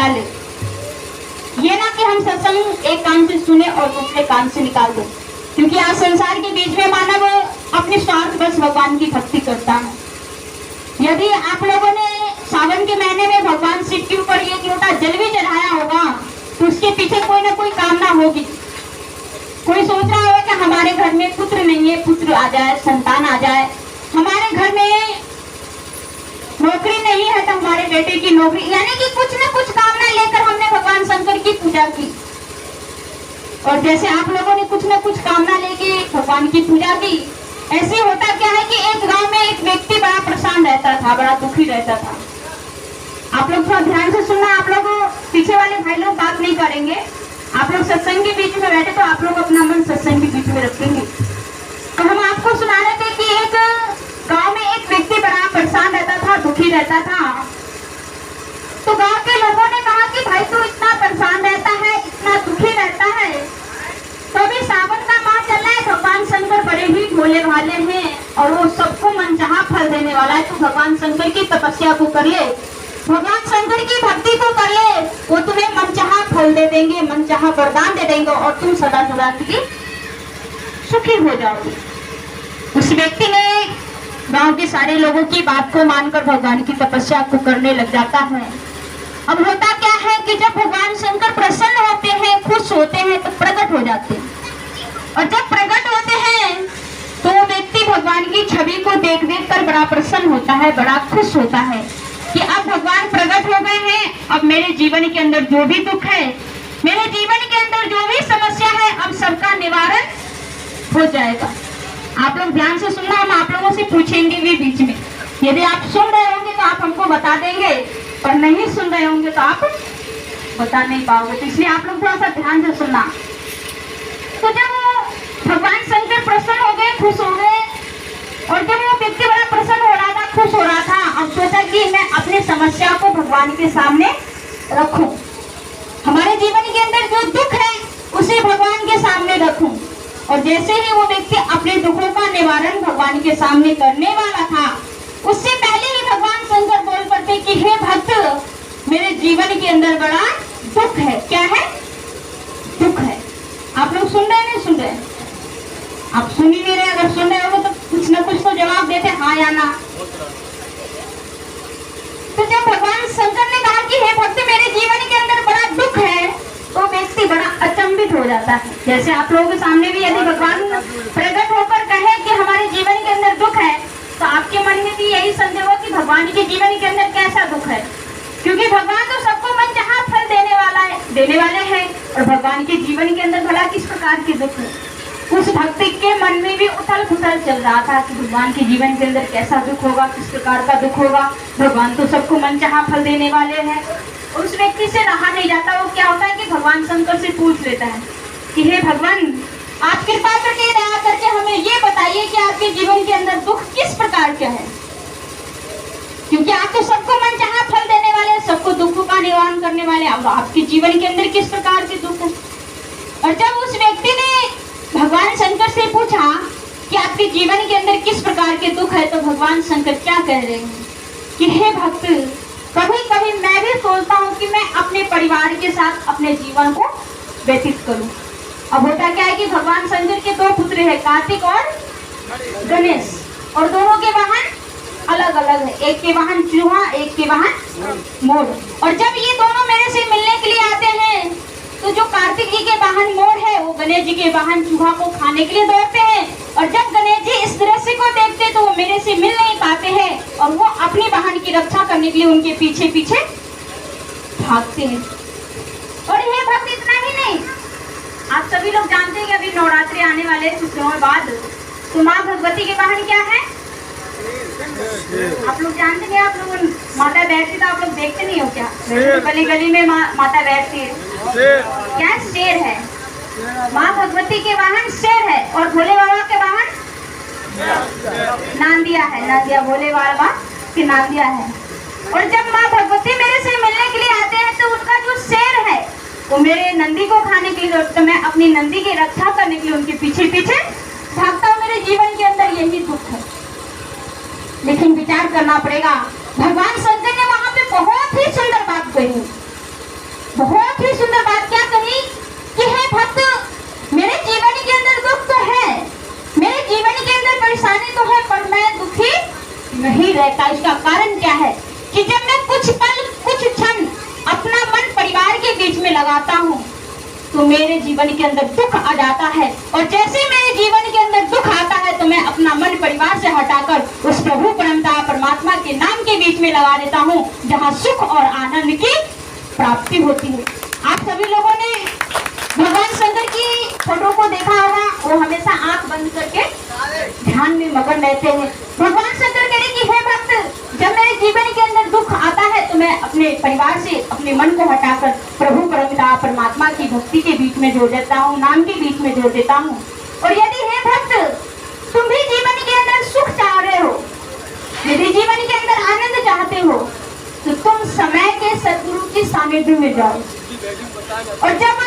निकाले। ये ना कि हम सत्संग एक कान से सुने और दूसरे कान से निकाल दो, क्योंकि आज संसार के बीच में मानव अपने स्वार्थ बस भगवान की भक्ति करता है। यदि आप लोगों ने सावन के महीने में भगवान शिव के ऊपर एक लोटा जल भी चढ़ाया होगा तो उसके पीछे कोई ना कोई कामना होगी। कोई सोच रहा होगा कि हमारे घर में पुत्र नहीं है, पुत्र आ जाए, संतान आ जाए। हमारे घर में नौकरी नहीं है तो हमारे बेटे की नौकरी, यानी कि कुछ न कुछ कामना लेकर हमने भगवान शंकर की पूजा की। और जैसे आप लोगों ने कुछ न कुछ कामना लेके भगवान की पूजा की, ऐसे होता क्या है कि एक गांव में एक व्यक्ति बड़ा परेशान रहता था, बड़ा दुखी रहता था। आप लोग थोड़ा ध्यान से सुनना, आप लोग पीछे वाले भाई लोग बात नहीं करेंगे। आप लोग सत्संग के बीच में बैठे तो आप लोग अपना मन सत्संग के बीच में रखेंगे। तो हम आपको सुना रहे थे कि एक गांव में एक व्यक्ति बड़ा परेशान रहता था, दुखी रहता था। तो गांव के लोगों ने कहा कि भाई तू इतना परेशान रहता है, इतना दुखी रहता है, तो अभी सावन का माह चल रहा है, भगवान शंकर बड़े ही भोले भाले हैं और वो सबको मनचाहा फल देने वाला है। तो भगवान शंकर की तपस्या को कर ले, भगवान शंकर की भक्ति को कर ले, वो तुम्हें मनचाहा फल दे देंगे, मनचाहा वरदान दे देंगे और तुम सदा सदा की सुखी हो जाओगे। उस व्यक्ति ने गांव के सारे लोगों की बात को मानकर भगवान की तपस्या को करने लग जाता है। अब होता क्या है कि जब भगवान शंकर प्रसन्न होते हैं, खुश होते हैं तो प्रकट हो जाते हैं, और जब प्रकट होते हैं तो व्यक्ति भगवान की छवि को देख देख कर बड़ा प्रसन्न होता है, बड़ा खुश होता है कि अब भगवान प्रकट हो गए हैं, अब मेरे जीवन के अंदर जो भी दुख है, मेरे जीवन के अंदर जो भी समस्या है, अब सबका निवारण हो जाएगा। आप लोग ध्यान से सुनना, हम आप लोगों से पूछेंगे भी बीच में। यदि आप सुन रहे होंगे तो आप हमको बता देंगे, और नहीं सुन रहे होंगे तो आप बता नहीं पाओगे। तो इसलिए आप लोग थोड़ा सा ध्यान से सुनना। तो जब भगवान शंकर प्रसन्न हो गए, खुश हो गए, और जब वो व्यक्ति बड़ा प्रसन्न हो रहा था, खुश हो रहा था, अब सोचा कि मैं अपनी समस्या को भगवान के सामने रखूं, हमारे जीवन के अंदर जो दुख है उसे भगवान के सामने रखूं। और जैसे ही वो व्यक्ति अपने दुखों का निवारण भगवान के सामने करने वाला था, उससे पहले ही भगवान शंकर बोल पड़ते कि हे भक्त, मेरे जीवन के अंदर बड़ा दुख है। क्या है? दुख है। आप लोग सुन रहे हैं, नहीं सुन रहे? आप सुन ही नहीं रहे। अगर सुन रहे हो तो कुछ न कुछ तो जवाब देते, हाँ या ना। तो जब भगवान शंकर ने कहा कि हे भक्त, मेरे जीवन के अंदर बड़ा दुख है, तो व्यक्ति बड़ा अचंभित हो जाता है। जैसे आप लोगों के सामने भी यदि भगवान प्रकट होकर कहे कि हमारे जीवन के अंदर दुख है, तो आपके मन में भी यही संदेह हो कि भगवान के जीवन के अंदर कैसा दुख है, क्योंकि भगवान तो सबको मनचाहा फल देने वाले हैं, और भगवान के जीवन के अंदर भला किस प्रकार के दुख है। उस भक्ति के मन में भी उथल पुथल चल रहा था कि भगवान के जीवन के अंदर कैसा दुख होगा, किस प्रकार का दुख होगा। भगवान तो सबको मनचाहा फल देने वाले हैं। उस व्यक्ति से रहा नहीं जाता। वो क्या होता है कि भगवान शंकर से पूछ लेता है कि हे भगवान, आप कृपा करके दया करके हमें ये बताइए कि आपके जीवन के अंदर दुख किस प्रकार का है, क्योंकि आप तो सबको मनचाहा फल देने वाले, सबको दुखों का निवारण करने वाले, अब आपके जीवन के अंदर किस प्रकार के दुख है। और जब उस व्यक्ति ने भगवान शंकर से पूछा कि आपके जीवन के अंदर किस प्रकार के दुख है, तो भगवान शंकर क्या कह रहे हैं कि हे भक्त, कभी कभी मैं भी सोचता हूँ कि मैं अपने परिवार के साथ अपने जीवन को व्यतीत करूं। अब होता क्या है कि भगवान शंकर के दो पुत्र हैं, कार्तिक और गणेश, और दोनों के वाहन अलग अलग है। एक के वाहन चूहा, एक के वाहन मोर। और जब ये दोनों मेरे से मिलने के लिए आते हैं, तो जो कार्तिक जी के वाहन मोर है, वो गणेश जी के वाहन चूहा को खाने के लिए दौड़ते हैं। और जब गणेश जी इस दृश्य को देखते तो वो मेरे से मिल नहीं पाते हैं, और वो अपनी वाहन की रक्षा करने के लिए उनके पीछे पीछे भागते हैं। और ये भक्त इतना ही नहीं, आप सभी लोग जानते हैं कि अभी नवरात्रि आने वाले कुछ दिनों बाद, तो माँ भगवती के वाहन क्या है? आप लोग जानते हैं, आप लोग माता बैठती तो आप लोग देखते नहीं हो क्या? गली गली में माता बैठती है, क्या? शेर है। माँ भगवती के वाहन शेर है, और भोले बाबा के वाहन नांदिया है। नांदिया भोले बाबा की नांदिया है। और जब माँ भगवती मेरे से मिलने के लिए आते हैं, तो उनका जो शेर है वो मेरे नंदी को खाने के लिए, तो मैं अपनी नंदी की रक्षा करने के लिए उनके पीछे पीछे भागता हूँ। मेरे जीवन के अंदर यही दुख है। लेकिन विचार करना पड़ेगा, भगवान शंकर ने वहां पे बहुत ही सुंदर बात कही। लगाता हूँ तो मेरे जीवन के अंदर दुख आ जाता है, और जैसे मेरे जीवन के अंदर दुख आता है तो मैं अपना मन परिवार से हटाकर उस प्रभु परमपिता परमात्मा के नाम के बीच में लगा देता हूँ, जहाँ सुख और आनंद की प्राप्ति होती है। आप सभी लोगों ने भगवान शंकर की फोटो को देखा होगा, वो हमेशा आंख बंद करके ध्यान में मगन रहते हैं। भगवान शंकर कह रहे कि हे भक्त, जब मेरे जीवन के अंदर दुख आता है तो मैं अपने परिवार से अपने मन को हटाकर प्रभु परमपिता परमात्मा की भक्ति के बीच में जोड़ देता हूँ, नाम के बीच में जोड़ देता हूँ। और यदि हे भक्त तुम भी जीवन के अंदर सुख चाह रहे हो, यदि जीवन के अंदर आनंद चाहते हो, तो तुम समय के सद्गुरु की सानिध्य में जाओ। और जब